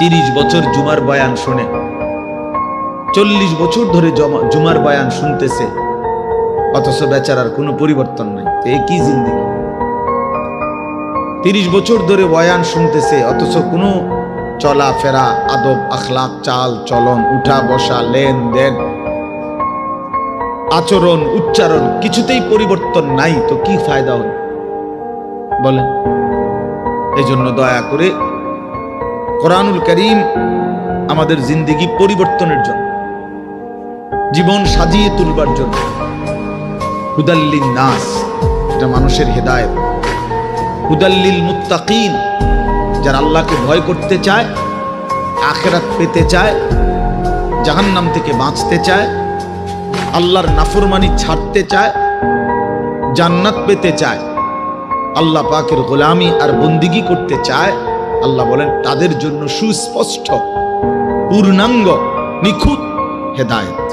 30 বছর জুমার বয়ান শুনে, 40 বছর ধরে জুমার বয়ান শুনতেছে, অথচ বেচারার কোনো পরিবর্তন নাই। তো এ কি জিন্দেগি? 30 বছর ধরে বয়ান শুনতেছে, অথচ কোনো চলাফেরা, আদব, আখলাক, চাল চলন, উঠা বসা, লেনদেন, আচরণ, উচ্চারণ কিছুতেই পরিবর্তন নাই। তো কি ফায়দা হল বলে? এই জন্য দয়া করে কোরআনুল কারীম আমাদের জিন্দেগি পরিবর্তনের জন্য, জীবন সাজিয়ে তুলবার জন্য, হুদাল্লিন নাস, এটা মানুষের হেদায়েত, হুদাল্লিল মুত্তাকিন, যারা আল্লাহকে ভয় করতে চায়, আখিরাত পেতে চায়, জাহান্নাম থেকে বাঁচতে চায়, আল্লাহর নাফরমানি ছাড়তে চায়, জান্নাত পেতে চায়, আল্লাহ পাকের গোলামি আর বন্দিগি করতে চায়, আল্লাহ বলেন তাদের জন্য সুস্পষ্ট, পূর্ণাঙ্গ, নিখুঁত হেদায়েত।